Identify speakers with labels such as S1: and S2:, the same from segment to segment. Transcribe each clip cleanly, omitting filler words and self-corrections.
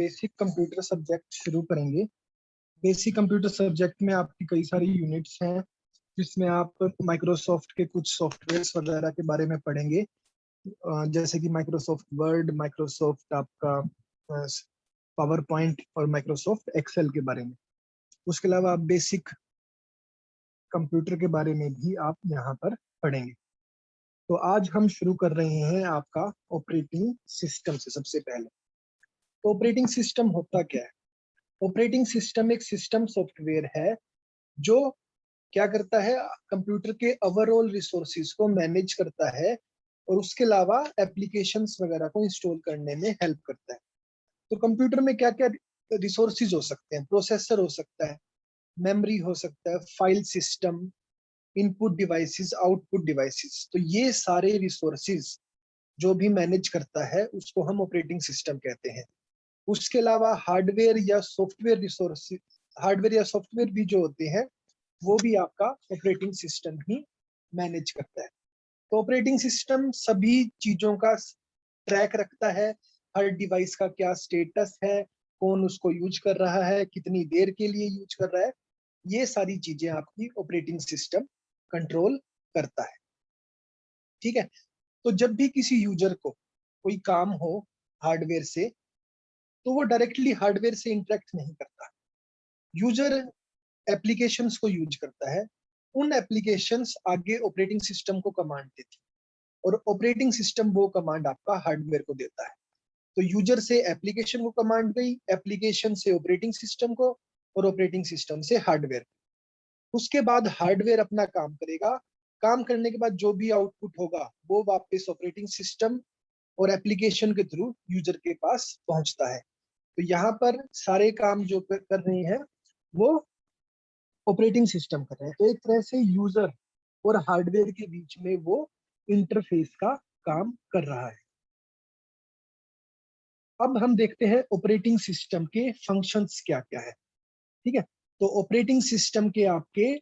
S1: Basic computer subject शुरू करेंगे। Basic computer subject में आपकी कई सारी यूनिट्स हैं, जिसमें आप माइक्रोसॉफ्ट के कुछ सॉफ्टवेयर्स वगैरह के बारे में पढ़ेंगे, जैसे कि माइक्रोसॉफ्ट वर्ड, माइक्रोसॉफ्ट आपका पावर पॉइंट और माइक्रोसॉफ्ट एक्सेल के बारे में। उसके अलावा आप बेसिक कंप्यूटर के बारे में भी आप यहाँ पर पढ़ेंगे। तो आज हम शुरू कर रहे हैं आपका ऑपरेटिंग सिस्टम से। सबसे पहले तो ऑपरेटिंग सिस्टम होता क्या है? ऑपरेटिंग सिस्टम एक सिस्टम सॉफ्टवेयर है जो क्या करता है, कंप्यूटर के ओवरऑल रिसोर्सेज को मैनेज करता है और उसके अलावा एप्लीकेशंस वगैरह को इंस्टॉल करने में हेल्प करता है। तो कंप्यूटर में क्या क्या रिसोर्सेज हो सकते हैं? प्रोसेसर हो सकता है, मेमोरी हो सकता है, file system, input devices, output devices. तो ये सारे रिसोर्सेज जो भी मैनेज करता है उसको हम ऑपरेटिंग सिस्टम कहते हैं। उसके अलावा हार्डवेयर या सॉफ्टवेयर रिसोर्सेज, हार्डवेयर या सॉफ्टवेयर भी जो होते हैं वो भी आपका ऑपरेटिंग सिस्टम ही मैनेज करता है। तो ऑपरेटिंग सिस्टम सभी चीजों का ट्रैक रखता है, हर डिवाइस का क्या स्टेटस है, कौन उसको यूज कर रहा है, कितनी देर के लिए यूज कर रहा है, ये सारी चीजें आपकी ऑपरेटिंग सिस्टम कंट्रोल करता है। ठीक है। तो जब भी किसी यूजर को कोई काम हो हार्डवेयर से, तो वो डायरेक्टली हार्डवेयर से इंटरेक्ट नहीं करता। यूजर एप्लीकेशंस को यूज करता है, उन एप्लीकेशंस आगे ऑपरेटिंग सिस्टम को कमांड देती है और ऑपरेटिंग सिस्टम वो कमांड आपका हार्डवेयर को देता है। तो यूजर से एप्लीकेशन को कमांड गई, एप्लीकेशन से ऑपरेटिंग सिस्टम को और ऑपरेटिंग सिस्टम से हार्डवेयर। उसके बाद हार्डवेयर अपना काम करेगा, काम करने के बाद जो भी आउटपुट होगा वो वापस ऑपरेटिंग सिस्टम और एप्लीकेशन के थ्रू यूजर के पास पहुंचता है। तो यहाँ पर सारे काम जो कर रहे हैं वो ऑपरेटिंग सिस्टम कर रहे हैं। तो एक तरह से यूजर और हार्डवेयर के बीच में वो इंटरफेस का काम कर रहा है। अब हम देखते हैं ऑपरेटिंग सिस्टम के फंक्शंस क्या क्या है। ठीक है। तो ऑपरेटिंग सिस्टम के आपके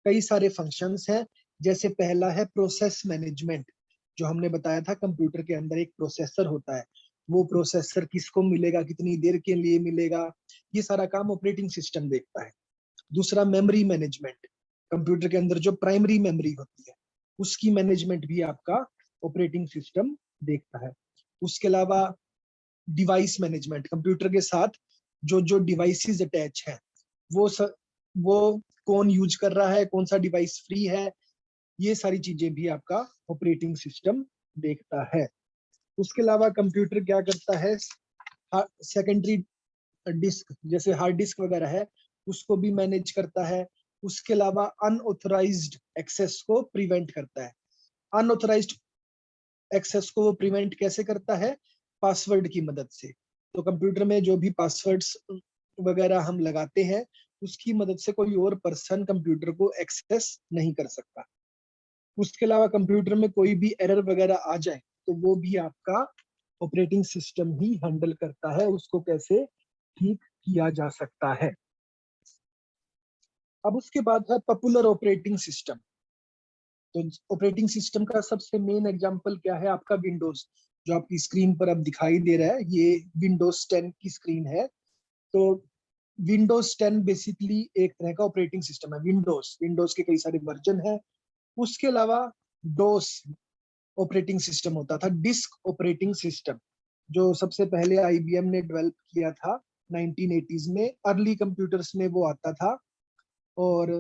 S1: कई सारे फंक्शंस हैं। जैसे पहला है प्रोसेस मैनेजमेंट। जो हमने बताया था, कंप्यूटर के अंदर एक प्रोसेसर होता है, वो प्रोसेसर किसको मिलेगा, कितनी देर के लिए मिलेगा, ये सारा काम ऑपरेटिंग सिस्टम देखता है। दूसरा मेमोरी मैनेजमेंट। कंप्यूटर के अंदर जो प्राइमरी मेमोरी होती है उसकी मैनेजमेंट भी आपका ऑपरेटिंग सिस्टम देखता है। उसके अलावा डिवाइस मैनेजमेंट, कंप्यूटर के साथ जो जो डिवाइसेस अटैच हैं वो कौन यूज कर रहा है, कौन सा डिवाइस फ्री है, ये सारी चीजें भी आपका ऑपरेटिंग सिस्टम देखता है। उसके अलावा कंप्यूटर क्या करता है, सेकेंडरी डिस्क जैसे हार्ड डिस्क वगैरह है उसको भी मैनेज करता है। उसके अलावा अनऑथराइज्ड एक्सेस को प्रिवेंट करता है। अनऑथराइज्ड एक्सेस को वो प्रिवेंट कैसे करता है? पासवर्ड की मदद से। तो कंप्यूटर में जो भी पासवर्ड्स वगैरह हम लगाते हैं उसकी मदद से कोई और पर्सन कंप्यूटर को एक्सेस नहीं कर सकता। उसके अलावा कंप्यूटर में कोई भी एरर वगैरह आ जाए तो वो भी आपका ऑपरेटिंग सिस्टम ही हैंडल करता है, उसको कैसे ठीक किया जा सकता है। अब उसके बाद है पॉपुलर ऑपरेटिंग सिस्टम। तो ऑपरेटिंग सिस्टम का सबसे मेन एग्जांपल क्या है? आपका विंडोज, जो आपकी स्क्रीन पर अब दिखाई दे रहा है, ये विंडोज 10 की स्क्रीन है। तो विंडोज 10 बेसिकली एक तरह का ऑपरेटिंग सिस्टम है। विंडोज विंडोज के कई सारे वर्जन है। उसके अलावा डोस ऑपरेटिंग सिस्टम होता था, डिस्क ऑपरेटिंग सिस्टम, जो सबसे पहले आईबीएम ने डेवलप किया था 1980s में। अर्ली कंप्यूटर्स में वो आता था और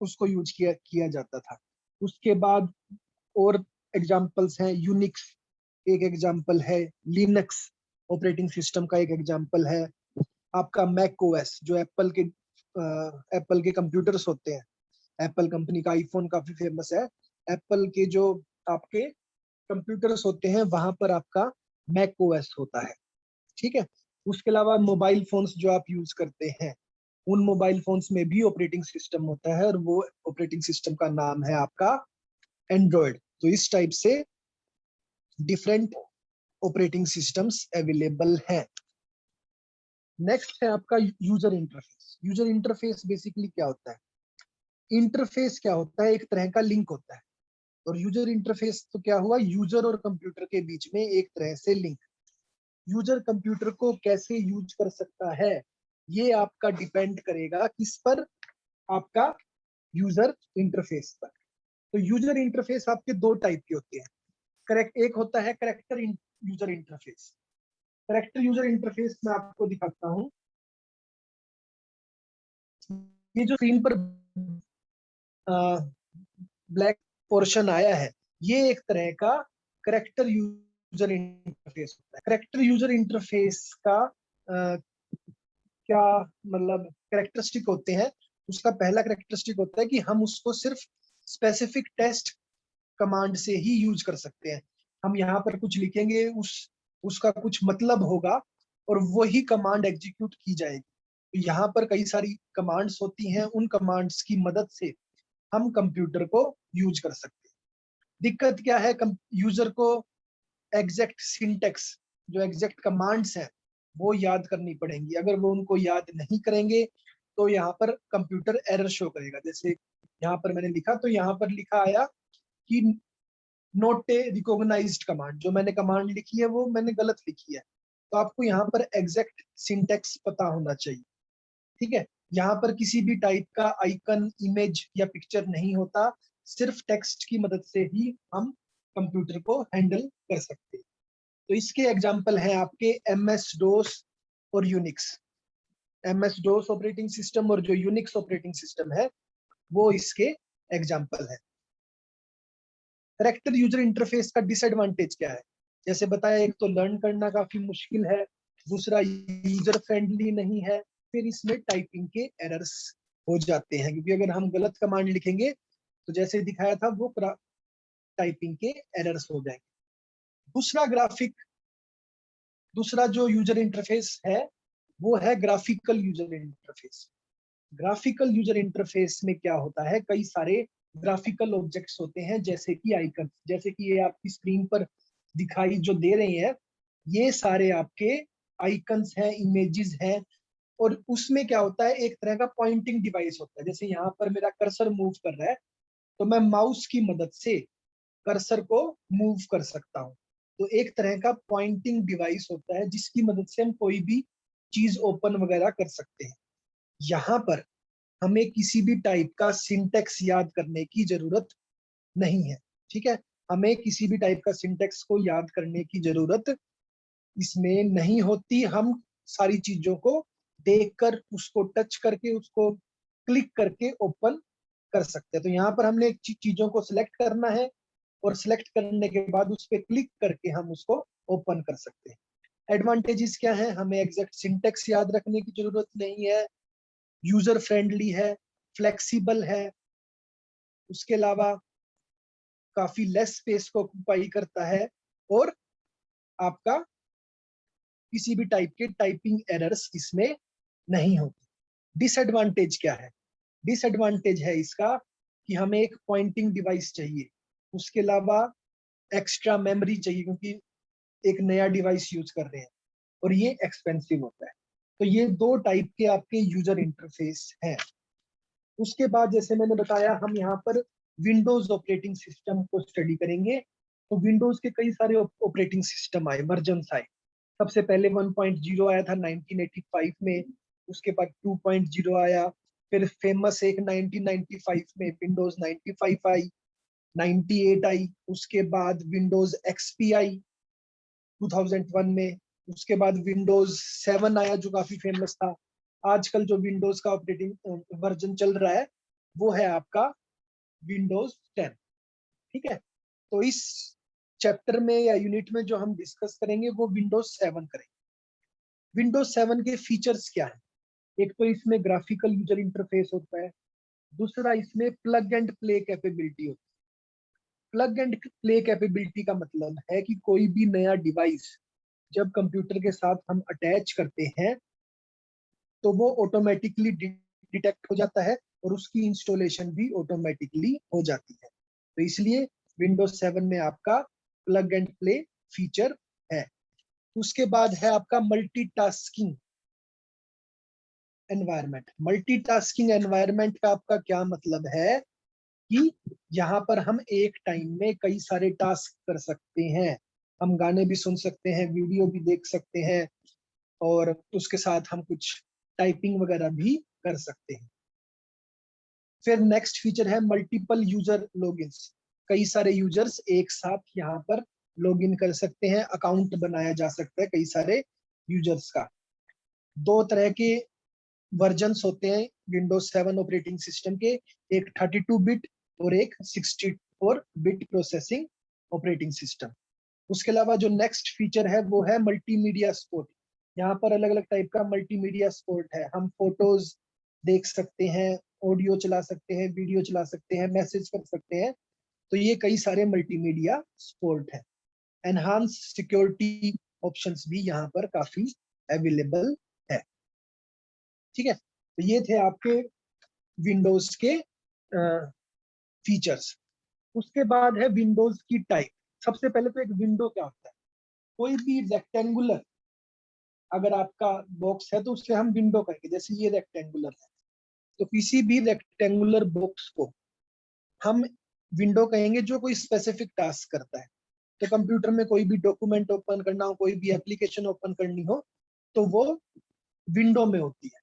S1: उसको यूज किया जाता था। उसके बाद और एग्जांपल्स हैं, यूनिक्स एक एग्जांपल है, लिनक्स ऑपरेटिंग सिस्टम का एक एग्जांपल है। आपका मैक ओएस जो एप्पल के कंप्यूटर्स होते हैं, एप्पल कंपनी का आईफोन काफी फेमस है। एप्पल के जो आपके कंप्यूटर्स होते हैं वहां पर आपका मैक ओएस होता है। ठीक है। उसके अलावा मोबाइल फोन्स जो आप यूज करते हैं, उन मोबाइल फोन्स में भी ऑपरेटिंग सिस्टम होता है और वो ऑपरेटिंग सिस्टम का नाम है आपका एंड्रॉयड। तो इस टाइप से डिफरेंट ऑपरेटिंग सिस्टम्स अवेलेबल हैं। नेक्स्ट है आपका user interface. User interface basically क्या होता है? इंटरफेस क्या होता है? एक तरह का लिंक होता है। और यूजर इंटरफेस तो क्या हुआ? यूजर और कंप्यूटर के बीच में एक तरह से लिंक। यूजर कंप्यूटर को कैसे यूज कर सकता है, ये आपका डिपेंड करेगा किस पर, आपका यूजर इंटरफेस पर। तो यूजर इंटरफेस आपके दो टाइप के होते हैं। करेक्ट, एक होता है character user interface. Character user interface मैं आपको दिखाता हूँ। ये जो स्क्रीन पर ब्लैक पोर्शन आया है, ये एक तरह का करेक्टर यूजर इंटरफेस होता है। करेक्टर यूजर इंटरफेस का क्या मतलब करेक्टरिस्टिक होते हैं। उसका पहला करेक्टरिस्टिक होता है कि हम उसको सिर्फ स्पेसिफिक टेस्ट कमांड से ही यूज कर सकते हैं। हम यहाँ पर कुछ लिखेंगे, उसका कुछ मतलब होगा और वही कमांड एग्जीक्यूट की जाएगी। तो यहाँ पर कई सारी कमांड्स होती हैं, उन कमांड्स की मदद से हम कंप्यूटर को यूज कर सकते हैं। दिक्कत क्या है, यूजर को एग्जैक्ट सिंटेक्स, जो एग्जैक्ट कमांड्स हैं, वो याद करनी पड़ेंगी। अगर वो उनको याद नहीं करेंगे तो यहाँ पर कंप्यूटर एरर शो करेगा। जैसे यहाँ पर मैंने लिखा, तो यहाँ पर लिखा आया कि नोट ए रिकॉग्नाइज्ड कमांड। जो मैंने कमांड लिखी है वो मैंने गलत लिखी है। तो आपको यहाँ पर एग्जैक्ट सिंटेक्स पता होना चाहिए। ठीक है, यहाँ पर किसी भी टाइप का आइकन, इमेज या पिक्चर नहीं होता। सिर्फ टेक्स्ट की मदद से ही हम कंप्यूटर को हैंडल कर सकते हैं। तो इसके एग्जाम्पल हैं आपके MS डोस और यूनिक्स। MS डोस ऑपरेटिंग सिस्टम और जो यूनिक्स ऑपरेटिंग सिस्टम है, वो इसके एग्जाम्पल है। करेक्टर यूजर इंटरफेस का डिसएडवांटेज क्या है? जैसे बताया, एक तो लर्न करना काफी मुश्किल है, दूसरा यूजर फ्रेंडली नहीं है, फिर इसमें टाइपिंग के एरर्स हो जाते हैं, क्योंकि अगर हम गलत कमांड लिखेंगे तो जैसे दिखाया था वो टाइपिंग के एरर्स हो जाएंगे। दूसरा जो यूजर इंटरफेस है वो है graphical user interface. Graphical user interface में क्या होता है, कई सारे ग्राफिकल ऑब्जेक्ट्स होते हैं, जैसे कि आइकन, जैसे कि ये आपकी स्क्रीन पर दिखाई जो दे रहे हैं, ये सारे आपके आइकन्स हैं, इमेजेस हैं। और उसमें क्या होता है, एक तरह का पॉइंटिंग डिवाइस होता है। जैसे यहाँ पर मेरा कर्सर मूव कर रहा है, तो मैं माउस की मदद से कर्सर को मूव कर सकता हूँ। तो एक तरह का पॉइंटिंग डिवाइस होता है जिसकी मदद से हम कोई भी चीज ओपन वगैरह कर सकते हैं। यहाँ पर हमें किसी भी टाइप का सिंटेक्स याद करने की जरूरत नहीं है। ठीक है, हमें किसी भी टाइप का सिंटेक्स को याद करने की जरूरत इसमें नहीं होती। हम सारी चीजों को देखकर, उसको टच करके, उसको क्लिक करके ओपन कर सकते हैं। तो यहाँ पर हमने चीजों को सिलेक्ट करना है और सिलेक्ट करने के बाद उस पर क्लिक करके हम उसको ओपन कर सकते हैं। एडवांटेजेस क्या है, हमें एग्जैक्ट सिंटेक्स याद रखने की जरूरत नहीं है, यूजर फ्रेंडली है, फ्लेक्सिबल है, उसके अलावा काफी लेस स्पेस को ऑक्यूपाई करता है, और आपका किसी भी टाइप के टाइपिंग एरर्स इसमें नहीं होती। डिसएडवांटेज क्या है? डिसएडवांटेज है इसका कि हमें एक पॉइंटिंग डिवाइस चाहिए, उसके अलावा एक्स्ट्रा मेमोरी चाहिए, क्योंकि एक नया डिवाइस यूज कर रहे हैं और ये एक्सपेंसिव होता है। तो ये दो टाइप के आपके यूजर इंटरफेस हैं। उसके बाद जैसे मैंने बताया, हम यहाँ पर विंडोज ऑपरेटिंग सिस्टम को स्टडी करेंगे। तो विंडोज के कई सारे ऑपरेटिंग सिस्टम आए, वर्जन्स आए। सबसे पहले 1.0 आया था 1985 में, उसके बाद 2.0 आया, फिर फेमस एक 1995 में विंडोज 95 आई, 98 आई, उसके बाद विंडोज XP आई 2001 में, उसके बाद विंडोज 7 आया जो काफी फेमस था। आजकल जो विंडोज का ऑपरेटिंग वर्जन चल रहा है वो है आपका विंडोज 10। ठीक है, तो इस चैप्टर में या यूनिट में जो हम डिस्कस करेंगे वो विंडोज 7 करेंगे। विंडोज 7 के फीचर्स क्या है? एक तो इसमें ग्राफिकल यूजर इंटरफेस होता है, दूसरा इसमें प्लग एंड प्ले कैपेबिलिटी होती है। प्लग एंड प्ले कैपेबिलिटी का मतलब है कि कोई भी नया डिवाइस जब कंप्यूटर के साथ हम अटैच करते हैं तो वो ऑटोमेटिकली डिटेक्ट हो जाता है और उसकी इंस्टॉलेशन भी ऑटोमेटिकली हो जाती है। तो इसलिए विंडोज 7 में आपका प्लग एंड प्ले फीचर है। उसके बाद है आपका मल्टीटास्किंग एनवायरनमेंट। मल्टीटास्किंग एनवायरनमेंट का आपका क्या मतलब है कि यहाँ पर हम एक टाइम में कई सारे टास्क कर सकते हैं। हम गाने भी सुन सकते हैं, वीडियो भी देख सकते हैं, और उसके साथ हम कुछ टाइपिंग वगैरह भी कर सकते हैं। फिर नेक्स्ट फीचर है मल्टीपल यूजर लॉगिन्स। कई सारे यूजर्स एक साथ यहाँ पर लॉगिन कर सकते हैं, अकाउंट बनाया जा सकता है कई सारे यूजर्स का। दो तरह के वर्जन्स होते हैं विंडोज 7 ऑपरेटिंग सिस्टम के, एक 32 बिट और एक 64 बिट प्रोसेसिंग ऑपरेटिंग सिस्टम। उसके अलावा जो नेक्स्ट फीचर है वो है मल्टीमीडिया सपोर्ट। यहाँ पर अलग अलग टाइप का मल्टीमीडिया सपोर्ट है। हम फोटोज देख सकते हैं, ऑडियो चला सकते हैं, वीडियो चला सकते हैं, मैसेज कर सकते हैं। तो ये कई सारे मल्टीमीडिया सपोर्ट है। एनहांस सिक्योरिटी ऑप्शंस भी यहाँ पर काफी अवेलेबल है। ठीक है, तो ये थे आपके विंडोज के फीचर्स। उसके बाद है विंडोज की टाइप। सबसे पहले तो एक विंडो क्या होता है? कोई भी रेक्टेंगुलर अगर आपका बॉक्स है तो उससे हम विंडो कहेंगे। जैसे ये रेक्टेंगुलर है, तो किसी भी रेक्टेंगुलर बॉक्स को हम विंडो कहेंगे जो कोई स्पेसिफिक टास्क करता है। तो कंप्यूटर में कोई भी डॉक्यूमेंट ओपन करना हो, कोई भी एप्लीकेशन ओपन करनी हो, तो वो विंडो में होती है।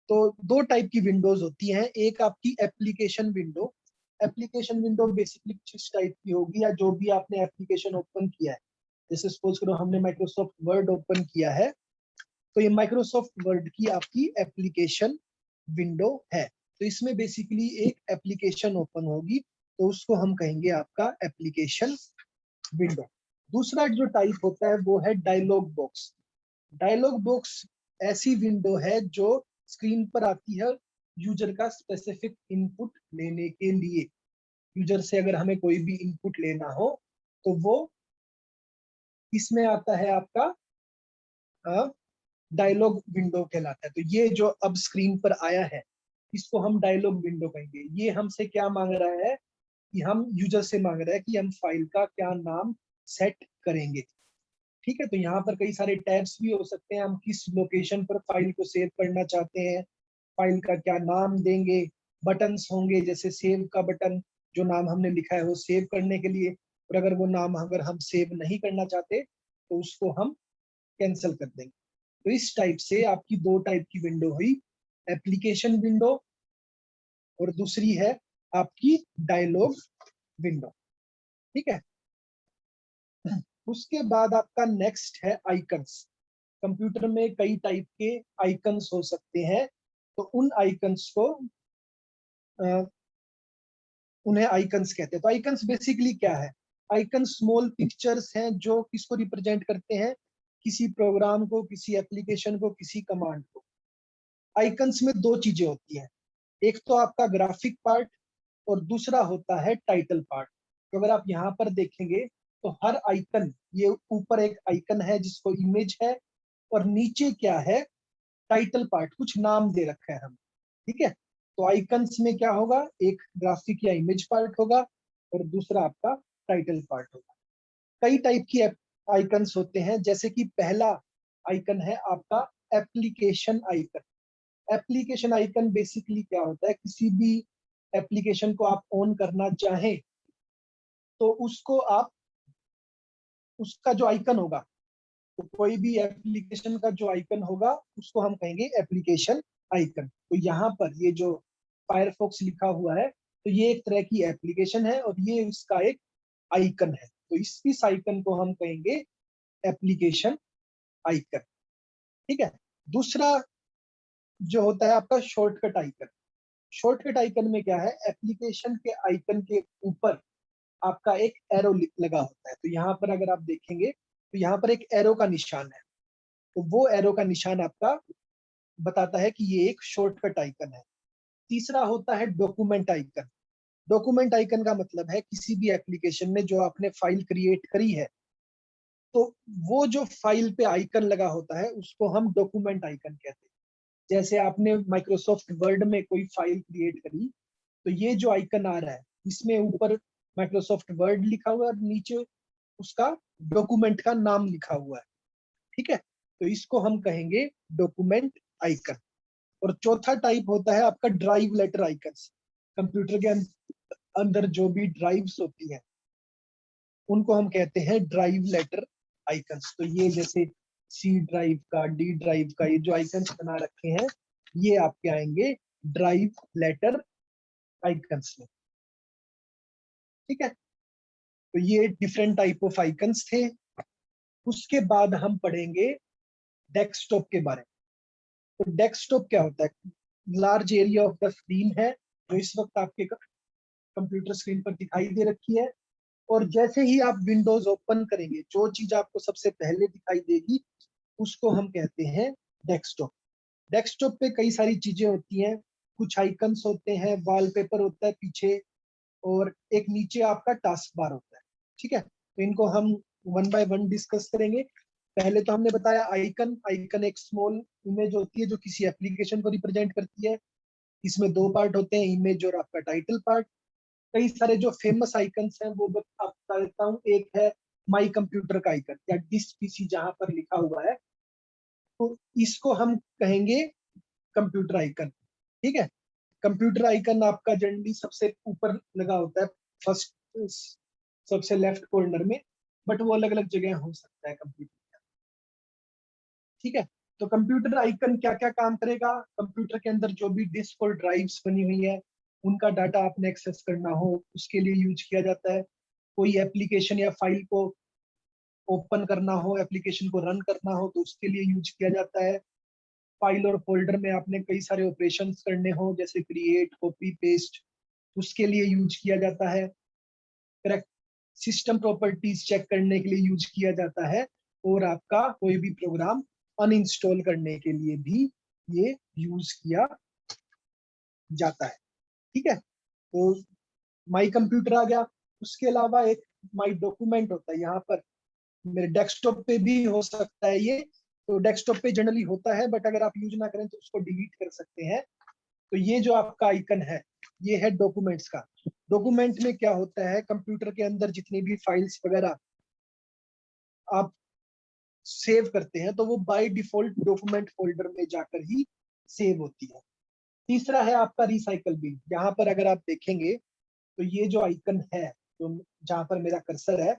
S1: तो दो टाइप की विंडोज होती हैं। एक आपकी application window. Application window basically किस टाइप की होगी, या जो भी आपने एप्लीकेशन ओपन किया है, जैसे सपोज करो हमने माइक्रोसॉफ्ट वर्ड ओपन किया है, तो ये माइक्रोसॉफ्ट वर्ड की आपकी एप्लीकेशन विंडो है। तो इसमें बेसिकली एक एप्लीकेशन ओपन होगी, तो उसको हम कहेंगे आपका एप्लीकेशन विंडो। दूसरा जो टाइप होता है वो है डायलॉग बॉक्स। डायलॉग बॉक्स ऐसी विंडो है जो स्क्रीन पर आती है यूजर का स्पेसिफिक इनपुट लेने के लिए। यूजर से अगर हमें कोई भी इनपुट लेना हो तो वो इसमें आता है आपका डायलॉग विंडो कहलाता है। तो ये जो अब स्क्रीन पर आया है इसको हम डायलॉग विंडो कहेंगे। ये हमसे क्या मांग रहा है कि हम यूजर से मांग रहा है कि हम फाइल का क्या नाम सेट करेंगे। ठीक है, तो यहाँ पर कई सारे टैब्स भी हो सकते हैं। हम किस लोकेशन पर फाइल को सेव करना चाहते हैं, फाइल का क्या नाम देंगे, बटन्स होंगे जैसे सेव का बटन, जो नाम हमने लिखा है वो सेव करने के लिए, और अगर वो नाम अगर हम सेव नहीं करना चाहते तो उसको हम कैंसिल कर देंगे। तो इस टाइप से आपकी दो टाइप की विंडो हुई, एप्लीकेशन विंडो और दूसरी है आपकी डायलॉग विंडो। ठीक है, उसके बाद आपका नेक्स्ट है आइकन्स। कंप्यूटर में कई टाइप के आइकन्स हो सकते हैं, तो उन आइकन्स को उन्हें आइकन्स कहते हैं। तो आइकन्स बेसिकली क्या है? आइकन स्मॉल पिक्चर्स हैं जो किसको रिप्रेजेंट करते हैं, किसी प्रोग्राम को, किसी एप्लीकेशन को, किसी कमांड को। आइकन्स में दो चीजें होती हैं, एक तो आपका ग्राफिक पार्ट और दूसरा होता है टाइटल पार्ट। तो अगर आप यहाँ पर देखेंगे तो हर आइकन, ये ऊपर एक आइकन है जिसको इमेज है, और नीचे क्या है, टाइटल पार्ट, कुछ नाम दे रखा है हम। ठीक है, तो आइकन्स में क्या होगा, एक ग्राफिक या इमेज पार्ट होगा और दूसरा आपका टाइटल पार्ट होगा। कई टाइप की आइकन्स होते हैं, जैसे कि पहला आइकन है आपका application icon. Application icon basically क्या होता है, किसी भी एप्लीकेशन को आप ऑन करना चाहें तो उसको आप, उसका जो आइकन होगा, तो कोई भी एप्लीकेशन का जो आइकन होगा उसको हम कहेंगे एप्लीकेशन आइकन। तो यहाँ पर ये जो फायरफॉक्स लिखा हुआ है, तो ये एक तरह की एप्लीकेशन है और ये इसका एक आइकन है। तो इस आइकन को हम कहेंगे एप्लीकेशन आइकन। ठीक है, दूसरा जो होता है आपका शॉर्टकट आइकन। शॉर्टकट आइकन में क्या है, एप्लीकेशन के आइकन के ऊपर आपका एक एरो लगा होता है। तो यहाँ पर अगर आप देखेंगे तो यहाँ पर एक एरो का निशान है, तो वो एरो का निशान आपका बताता है कि ये एक शॉर्टकट आइकन है। तीसरा होता है डॉक्यूमेंट आइकन। डॉक्यूमेंट आइकन का मतलब है किसी भी एप्लीकेशन में जो आपने फाइल क्रिएट करी है, तो वो जो फाइल पे आइकन लगा होता है उसको हम डॉक्यूमेंट आइकन कहते हैं। जैसे आपने माइक्रोसॉफ्ट वर्ड में कोई फाइल क्रिएट करी, तो ये जो आइकन आ रहा है इसमें ऊपर माइक्रोसॉफ्ट वर्ड लिखा हुआ है और नीचे उसका डॉक्यूमेंट का नाम लिखा हुआ है। ठीक है, तो इसको हम कहेंगे डॉक्यूमेंट आइकन। और चौथा टाइप होता है आपका ड्राइव लेटर आइकन। कंप्यूटर के अंदर जो भी ड्राइव्स होती है, उनको हम कहते हैं ड्राइव लेटर आइकन्स। तो ये जैसे सी ड्राइव का, डी ड्राइव का, ये जो आइकन्स बना रखे हैं ये आपके आएंगे ड्राइव लेटर आइकन्स में। ठीक है, तो ये डिफरेंट टाइप ऑफ आइकन्स थे। उसके बाद हम पढ़ेंगे डेस्कटॉप के बारे में। तो डेस्कटॉप क्या होता है? Large area of the screen है जो इस वक्त आपके कंप्यूटर स्क्रीन पर दिखाई दे रखी है, और जैसे ही आप विंडोज ओपन करेंगे जो चीज आपको सबसे पहले दिखाई देगी उसको हम कहते हैं डेस्कटॉप। डेस्कटॉप पे कई सारी चीजें होती हैं, कुछ आइकन्स होते हैं, वॉलपेपर होता है पीछे, और एक नीचे आपका टास्क बार होता है। ठीक है, तो इनको हम वन बाय वन डिस्कस करेंगे। पहले तो हमने बताया आइकन। आइकन एक स्मॉल इमेज होती है जो किसी एप्लीकेशन को रिप्रेजेंट करती है। इसमें दो पार्ट होते हैं, इमेज और आपका टाइटल पार्ट। कई सारे जो फेमस आइकन्स हैं वो आपको बता देता हूँ। एक है माई कंप्यूटर का आइकन या डिस्क पीसी जहां पर लिखा हुआ है, तो इसको हम कहेंगे कंप्यूटर आइकन। ठीक है, कंप्यूटर आइकन आपका जनरली सबसे ऊपर लगा होता है, फर्स्ट सबसे लेफ्ट कॉर्नर में, बट वो अलग अलग जगह हो सकता है कंप्यूटर। ठीक है, तो कंप्यूटर आइकन क्या क्या काम करेगा? कंप्यूटर के अंदर जो भी डिस्क और ड्राइव्स बनी हुई है उनका डाटा आपने एक्सेस करना हो उसके लिए यूज किया जाता है। कोई एप्लीकेशन या फाइल को ओपन करना हो, एप्लीकेशन को रन करना हो तो उसके लिए यूज किया जाता है। फाइल और फोल्डर में आपने कई सारे ऑपरेशंस करने हो जैसे क्रिएट, कॉपी, पेस्ट, उसके लिए यूज किया जाता है। करेक्ट, सिस्टम प्रॉपर्टीज चेक करने के लिए यूज किया जाता है, और आपका कोई भी प्रोग्राम अनइंस्टॉल करने के लिए भी ये यूज किया जाता है। ठीक है, तो माई कंप्यूटर आ गया। उसके अलावा एक माई डॉक्यूमेंट होता है, यहाँ पर मेरे डेस्कटॉप पे भी हो सकता है ये। तो डेस्कटॉप पे जनरली होता है, बट अगर आप यूज ना करें तो उसको डिलीट कर सकते हैं। तो ये जो आपका आइकन है ये है डॉक्यूमेंट्स का। डॉक्यूमेंट में क्या होता है, कंप्यूटर के अंदर जितनी भी फाइल्स वगैरह आप सेव करते हैं तो वो बाय डिफॉल्ट डॉक्यूमेंट फोल्डर में जाकर ही सेव होती है। तीसरा है आपका रिसाइकल बिन। यहाँ पर अगर आप देखेंगे तो ये जो आइकन है, तो जहाँ पर मेरा कर्सर है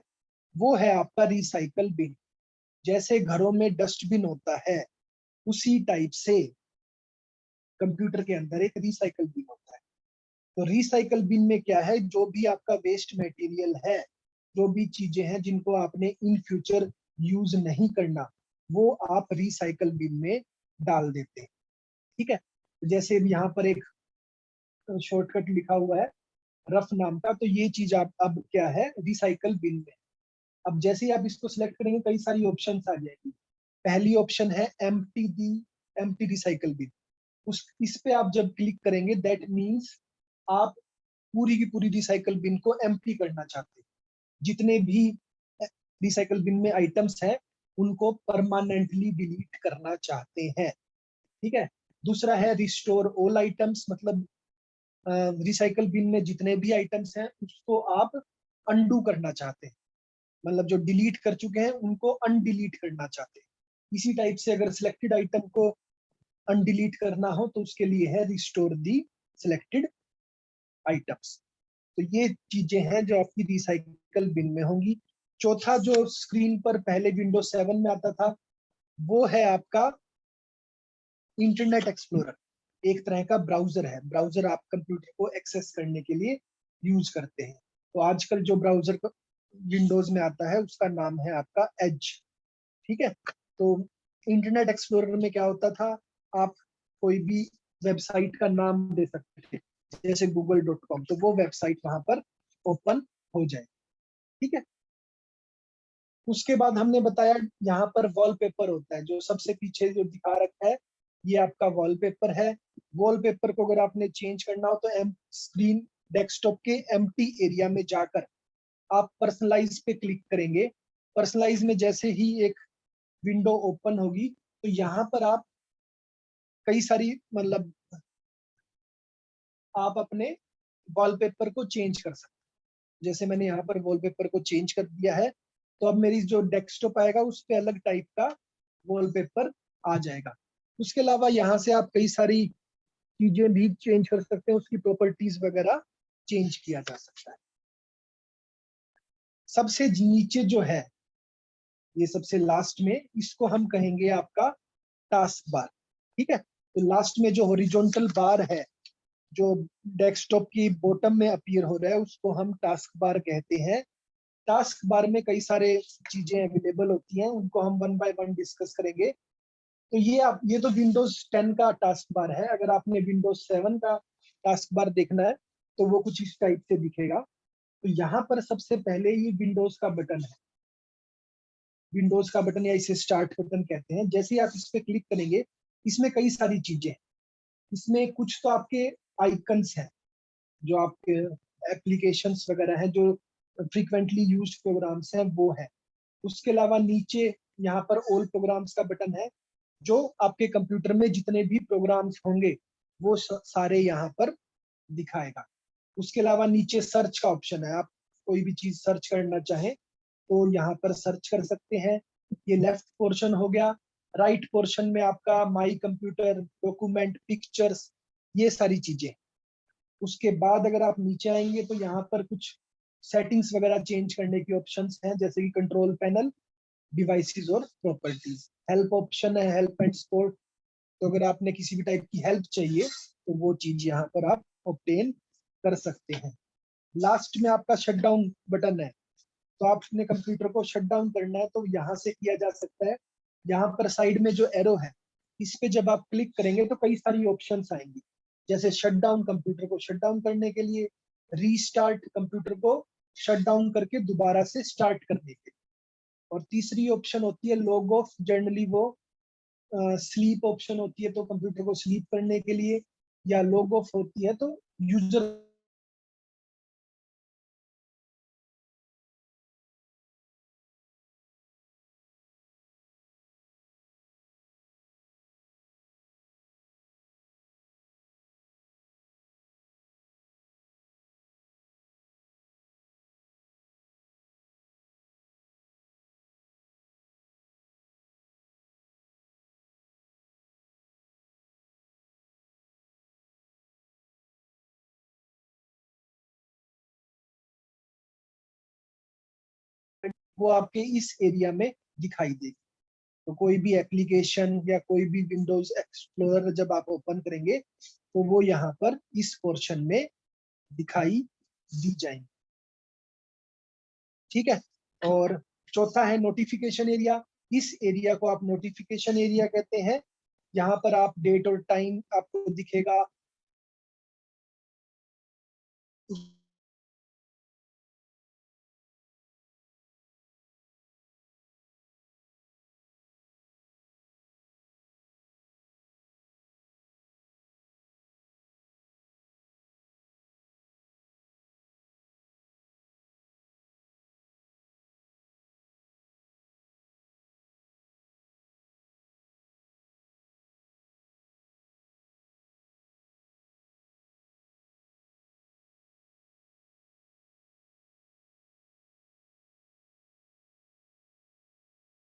S1: वो है आपका रिसाइकल बिन। जैसे घरों में डस्टबिन होता है उसी टाइप से कंप्यूटर के अंदर एक रिसाइकल बिन होता है। तो रिसाइकल बिन में क्या है, जो भी आपका वेस्ट मटेरियल है, जो भी चीजें हैं जिनको आपने इन फ्यूचर यूज नहीं करना, वो आप रिसाइकल बिन में डाल देते हैं। ठीक है, जैसे यहाँ पर एक शॉर्टकट लिखा हुआ है रफ नाम का, तो ये चीज आप अब क्या है रिसाइकल बिन में। अब जैसे ही आप इसको सिलेक्ट करेंगे कई सारी ऑप्शंस आ जाएगी। पहली ऑप्शन है एम्प्टी रिसाइकल बिन। उस इस पे आप जब क्लिक करेंगे दैट मीन्स आप पूरी की पूरी रिसाइकल बिन को एम्प्टी करना चाहते हैं। जितने भी रिसाइकल बिन में आइटम्स हैं उनको परमानेंटली डिलीट करना चाहते हैं। ठीक है, दूसरा है रिस्टोर ऑल आइटम्स, मतलब रिसाइकल बिन में जितने भी आइटम्स हैं उसको आप अनडू करना चाहते हैं, मतलब जो डिलीट कर चुके हैं उनको अनडिलीट करना चाहते हैं। इसी टाइप से अगर सिलेक्टेड आइटम को अनडिलीट करना हो तो उसके लिए है रिस्टोर दी सिलेक्टेड आइटम्स। तो ये चीजें हैं जो आपकी रिसाइकल बिन में होंगी। चौथा जो स्क्रीन पर पहले विंडोज 7 में आता था वो है आपका इंटरनेट एक्सप्लोरर। एक तरह का ब्राउजर है, ब्राउजर आप कंप्यूटर को एक्सेस करने के लिए यूज करते हैं। तो आजकल जो ब्राउजर विंडोज में आता है उसका नाम है आपका एज। ठीक है, तो इंटरनेट एक्सप्लोरर में क्या होता था, आप कोई भी वेबसाइट का नाम दे सकते थे जैसे google.com, तो वो वेबसाइट वहां पर ओपन हो जाए। ठीक है, उसके बाद हमने बताया यहाँ पर वॉलपेपर होता है, जो सबसे पीछे जो दिखा रखा है ये आपका वॉलपेपर है। वॉलपेपर को अगर आपने चेंज करना हो तो स्क्रीन डेस्कटॉप के एम्प्टी एरिया में जाकर आप पर्सनलाइज पे क्लिक करेंगे। पर्सनलाइज में जैसे ही एक विंडो ओपन होगी तो यहाँ पर आप कई सारी मतलब आप अपने वॉलपेपर को चेंज कर सकते हैं। जैसे मैंने यहाँ पर वॉलपेपर को चेंज कर दिया है तो अब मेरी जो डेस्कटॉप आएगा उस पर अलग टाइप का वॉलपेपर आ जाएगा। उसके अलावा यहाँ से आप कई सारी चीजें भी चेंज कर सकते हैं, उसकी प्रॉपर्टीज वगैरह चेंज किया जा सकता है। सबसे नीचे जो है, ये सबसे लास्ट में, इसको हम कहेंगे आपका टास्क बार। ठीक है, तो लास्ट में जो हॉरिजॉन्टल बार है, जो डेस्कटॉप की बॉटम में अपीयर हो रहा है, उसको हम टास्क बार कहते हैं। टास्क बार में कई सारे चीजें अवेलेबल होती हैं, उनको हम वन बाय वन डिस्कस करेंगे। तो ये तो विंडोज 10 का टास्क बार है। अगर आपने विंडोज 7 का टास्क बार देखना है तो वो कुछ इस टाइप से दिखेगा। तो यहाँ पर सबसे पहले ये विंडोज का बटन है, विंडोज का बटन या इसे स्टार्ट बटन कहते हैं। जैसे ही आप इस पे क्लिक करेंगे, इसमें कई सारी चीजें हैं। इसमें कुछ तो आपके आइकन्स हैं, जो आपके एप्लीकेशंस वगैरह हैं, जो फ्रीक्वेंटली यूज्ड प्रोग्राम्स हैं, वो है। उसके अलावा नीचे यहाँ पर ऑल प्रोग्राम्स का बटन है, जो आपके कंप्यूटर में जितने भी प्रोग्राम्स होंगे वो सारे यहाँ पर दिखाएगा। उसके अलावा नीचे सर्च का ऑप्शन है, आप कोई भी चीज सर्च करना चाहें तो यहाँ पर सर्च कर सकते हैं। ये लेफ्ट पोर्शन हो गया। राइट पोर्शन में आपका माई कंप्यूटर, डॉक्यूमेंट, पिक्चर्स, ये सारी चीजें। उसके बाद अगर आप नीचे आएंगे तो यहाँ पर कुछ सेटिंग्स वगैरह चेंज करने की ऑप्शंस हैं, जैसे कि कंट्रोल पैनल, डिवाइसेस और प्रॉपर्टीज। हेल्प ऑप्शन है, हेल्प एंड सपोर्ट। तो अगर आपने किसी भी टाइप की हेल्प चाहिए तो वो चीज यहाँ पर आप ऑब्टेन कर सकते हैं। लास्ट में आपका शटडाउन बटन है, तो आप अपने कंप्यूटर को शट डाउन करना है तो यहाँ से किया जा सकता है। यहाँ पर साइड में जो एरो है, इस पे जब आप क्लिक करेंगे तो कई सारी ऑप्शंस आएंगी, जैसे शट डाउन, कंप्यूटर को शट डाउन करने के लिए, रीस्टार्ट, कंप्यूटर को शट डाउन करके दोबारा से स्टार्ट करने के लिए, और तीसरी ऑप्शन होती है लॉग ऑफ। जनरली वो स्लीप ऑप्शन होती है, तो कंप्यूटर को स्लीप करने के लिए, या लॉग ऑफ होती है तो यूजर वो आपके इस एरिया में दिखाई देगी। तो कोई भी एप्लीकेशन या कोई भी विंडोज एक्सप्लोरर जब आप ओपन करेंगे तो वो यहाँ पर इस पोर्शन में दिखाई दी जाएंगी। ठीक है, और चौथा है नोटिफिकेशन एरिया। इस एरिया को आप नोटिफिकेशन एरिया कहते हैं। यहाँ पर आप डेट और टाइम आपको दिखेगा,